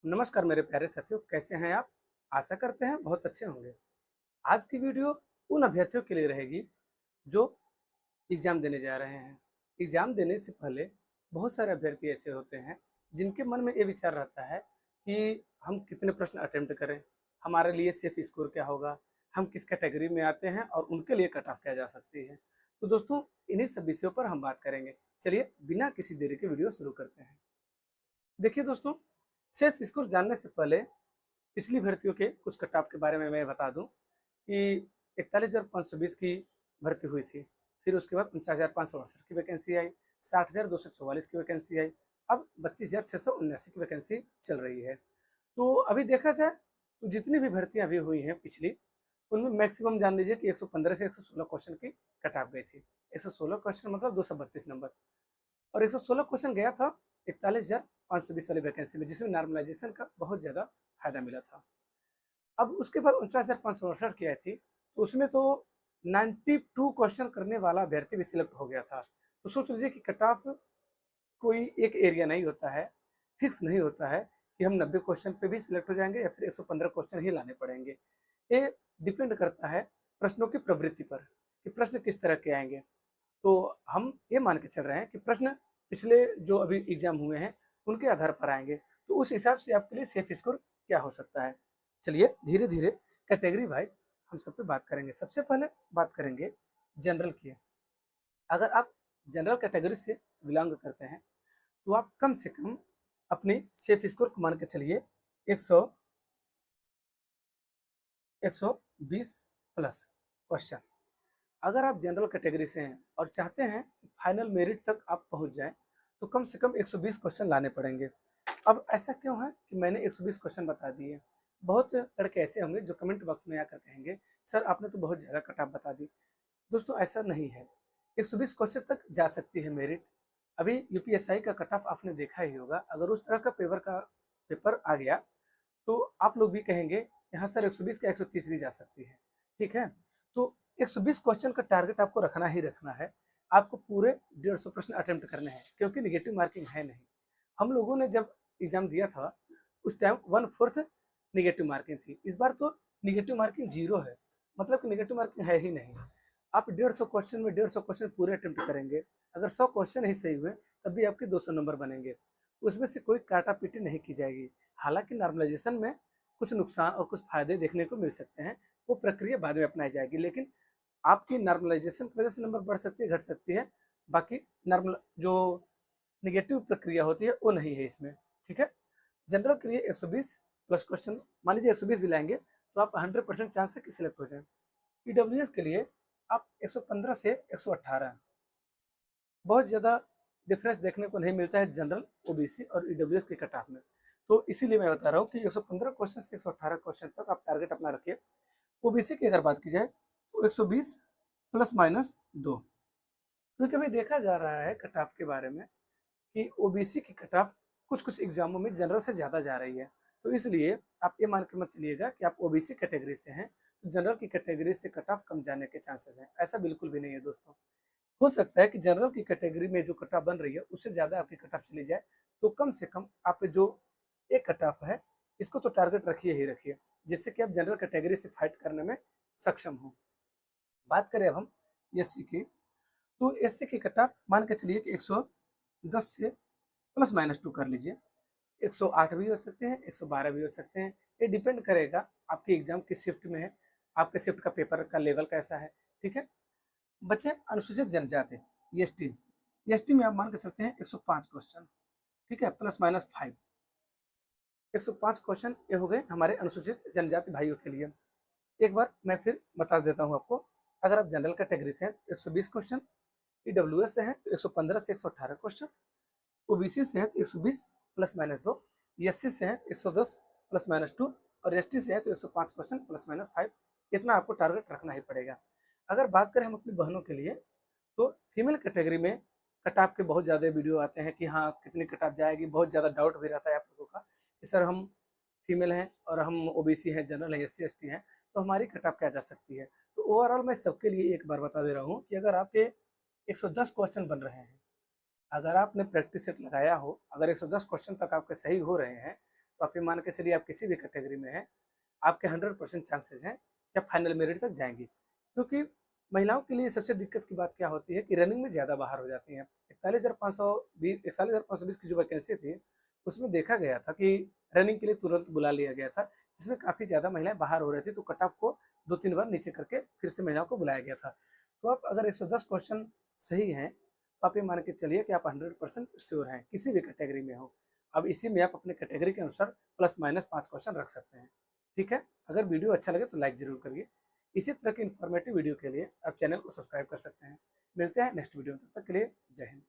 नमस्कार मेरे प्यारे साथियों, कैसे हैं आप? आशा करते हैं बहुत अच्छे होंगे। आज की वीडियो उन अभ्यर्थियों के लिए रहेगी जो एग्ज़ाम देने जा रहे हैं। एग्ज़ाम देने से पहले बहुत सारे अभ्यर्थी ऐसे होते हैं जिनके मन में ये विचार रहता है कि हम कितने प्रश्न अटेम्प्ट करें, हमारे लिए सेफ स्कोर क्या होगा, हम किस कैटेगरी में आते हैं और उनके लिए कट ऑफ क्या जा सकती है। तो दोस्तों, इन्हीं सब विषयों पर हम बात करेंगे। चलिए बिना किसी देरी के वीडियो शुरू करते हैं। देखिए दोस्तों, सेफ स्कोर जानने से पहले पिछली भर्तियों के कुछ कट ऑफ के बारे में मैं बता दूं कि 41,520 की भर्ती हुई थी। फिर उसके बाद 49,568 की वैकेंसी आई, 60,244 की वैकेंसी आई, अब 32,679 की वैकेंसी चल रही है। तो अभी देखा जाए तो जितनी भी भर्तियां अभी हुई हैं पिछली, उनमें मैक्सिमम जान लीजिए कि 115 से 116 क्वेश्चन की कट ऑफ गई थी। 116 क्वेश्चन मतलब 232 नंबर, और 116 क्वेश्चन गया था 41,520 वाली वैकेंसी में, जिसमें नॉर्मलाइजेशन का बहुत ज़्यादा फायदा मिला था। अब उसके बाद 49,568 की आई थी, तो उसमें तो 92 क्वेश्चन करने वाला अभ्यर्थी भी सिलेक्ट हो गया था। तो सोच लीजिए कि कट ऑफ कोई एक एरिया नहीं होता है, फिक्स नहीं होता है कि हम 90 क्वेश्चन पे भी सिलेक्ट हो जाएंगे या फिर 115 क्वेश्चन ही लाने पड़ेंगे। ये डिपेंड करता है प्रश्नों की प्रवृत्ति पर कि प्रश्न किस तरह के आएंगे। तो हम ये मान के चल रहे हैं कि प्रश्न पिछले जो अभी एग्जाम हुए हैं उनके आधार पर आएंगे, तो उस हिसाब से आपके लिए सेफ स्कोर क्या हो सकता है। चलिए धीरे धीरे कैटेगरी वाइज हम सब पे बात करेंगे। सबसे पहले बात करेंगे जनरल की। अगर आप जनरल कैटेगरी से बिलोंग करते हैं तो आप कम से कम अपने सेफ स्कोर को मान के चलिए 100 120 प्लस क्वेश्चन। अगर आप जनरल कैटेगरी से हैं और चाहते हैं कि फाइनल मेरिट तक आप पहुंच जाएं, तो कम से कम 120 क्वेश्चन लाने पड़ेंगे। अब ऐसा क्यों है कि मैंने 120 क्वेश्चन बता दिए? बहुत लड़के ऐसे होंगे जो कमेंट बॉक्स में आकर कहेंगे, सर आपने तो बहुत ज़्यादा कट ऑफ बता दी। दोस्तों ऐसा नहीं है, 120 क्वेश्चन तक जा सकती है मेरिट। अभी यूपीएसआई का कट ऑफ आपने देखा ही होगा, अगर उस तरह का पेपर आ गया तो आप लोग भी कहेंगे यहाँ सर 120 का 130 भी जा सकती है। ठीक है, तो 120 क्वेश्चन का टारगेट आपको रखना ही रखना है। आपको पूरे 150 प्रश्न अटेम्प्ट करने हैं, क्योंकि निगेटिव मार्किंग है नहीं। हम लोगों ने जब एग्जाम दिया था उस टाइम 1/4 निगेटिव मार्किंग थी। इस बार तो निगेटिव मार्किंग 0 है, मतलब कि निगेटिव मार्किंग है ही नहीं। आप 150 क्वेश्चन में 150 क्वेश्चन पूरे अटेम्प्ट करेंगे। अगर 100 क्वेश्चन ही सही हुए तब भी आपके 200 नंबर बनेंगे। उसमें से कोई काटा पीटी नहीं की जाएगी। हालांकि नॉर्मलाइजेशन में कुछ नुकसान और कुछ फायदे देखने को मिल सकते हैं, वो प्रक्रिया बाद में अपनाई जाएगी, लेकिन आपकी नॉर्मलाइजेशन की वजह से नंबर बढ़ सकती है, घट सकती है। बाकी नॉर्मल जो निगेटिव प्रक्रिया होती है वो नहीं है इसमें। ठीक है, जनरल के लिए 120 प्लस क्वेश्चन, मान लीजिए 120 भी लाएंगे तो आप 100% चांस है कि सिलेक्ट हो जाए। ईडब्ल्यूएस के लिए आप 115 से 118, बहुत ज़्यादा डिफरेंस देखने को नहीं मिलता है जनरल, ओबीसी और ईडब्ल्यूएस के कट ऑफ में। तो इसीलिए मैं बता रहा हूँ कि 115 क्वेश्चन से 118 क्वेश्चन तक आप टारगेट अपना रखिए। ओबीसी की अगर बात की जाए तो 120 प्लस माइनस 2, क्योंकि अभी देखा जा रहा है कट ऑफ के बारे में कि ओबीसी की कट ऑफ कुछ कुछ एग्जामों में जनरल से ज़्यादा जा रही है। तो इसलिए आप ये मान के मत चलिएगा कि आप ओबीसी कैटेगरी से हैं तो जनरल की कैटेगरी से कट ऑफ कम जाने के चांसेस हैं। ऐसा बिल्कुल भी नहीं है दोस्तों। हो सकता है कि जनरल की कैटेगरी में जो कट ऑफ बन रही है उससे ज़्यादा आपकी कट ऑफ चली जाए, तो कम से कम आप जो एक कट ऑफ है इसको तो टारगेट रखिए ही रखिए, जिससे कि आप जनरल कैटेगरी से फाइट करने में सक्षम हो। बात करें अब हम एससी की, तो एससी की कट ऑफ मान के चलिए कि 110 से प्लस माइनस 2 कर लीजिए। 108 भी हो सकते हैं, 112 भी हो सकते हैं। ये डिपेंड करेगा आपकी एग्जाम किस शिफ्ट में है, आपके शिफ्ट का पेपर का लेवल कैसा है। ठीक है, बचे अनुसूचित जनजाति एसटी। एसटी में आप मान के चलते हैं 105 क्वेश्चन। ठीक है, प्लस माइनस 5, 105 क्वेश्चन ये हो गए हमारे अनुसूचित जनजाति भाइयों के लिए। एक बार मैं फिर बता देता हूँ आपको। अगर आप जनरल कैटेगरी से हैं 120 क्वेश्चन, ईडब्ल्यूएस से हैं तो 115 से 118 क्वेश्चन, ओबीसी से हैं तो 120 प्लस माइनस 2, एससी से हैं 110 प्लस माइनस 2, और एसटी से हैं तो 105 क्वेश्चन प्लस माइनस 5। इतना आपको टारगेट रखना ही पड़ेगा। अगर बात करें हम अपनी बहनों के लिए, तो फीमेल कैटेगरी में कट ऑफ के बहुत ज़्यादा वीडियो आते हैं कि हाँ कितनी कट ऑफ जाएगी। बहुत ज़्यादा डाउट भी रहता है आप लोगों का कि सर हम फीमेल हैं और हम ओबीसी हैं, जनरल हैं, एससी एसटी हैं, तो हमारी कट ऑफ क्या जा सकती है। तो ओवरऑल मैं सबके लिए एक बार बता दे रहा हूँ कि अगर आपके 110 क्वेश्चन बन रहे हैं, अगर आपने प्रैक्टिस सेट लगाया हो, अगर 110 क्वेश्चन तक आपके सही हो रहे हैं, तो आप ये मान के चलिए आप किसी भी कैटेगरी में हैं, आपके 100% चांसेस हैं कि आप फाइनल मेरिट तक जाएंगी। क्योंकि महिलाओं के लिए सबसे दिक्कत की बात क्या होती है कि रनिंग में ज़्यादा बाहर हो जाती हैं। 41,520 की जो वैकेंसी थी, उसमें देखा गया था कि रनिंग के लिए तुरंत बुला लिया गया था, जिसमें काफ़ी ज़्यादा महिलाएं बाहर हो रही थी, तो कट ऑफ को 2-3 बार नीचे करके फिर से महिलाओं को बुलाया गया था। तो आप अगर 110 क्वेश्चन सही हैं, तो आप ये मान के चलिए कि आप 100% श्योर हैं, किसी भी कैटेगरी में हो। अब इसी में आप अपने कैटेगरी के अनुसार प्लस माइनस 5 क्वेश्चन रख सकते हैं। ठीक है? अगर वीडियो अच्छा लगे तो लाइक ज़रूर करिए। इसी तरह की इन्फॉर्मेटिव वीडियो के लिए आप चैनल को सब्सक्राइब कर सकते हैं। मिलते हैं नेक्स्ट वीडियो में, तब तक के लिए जय हिंद।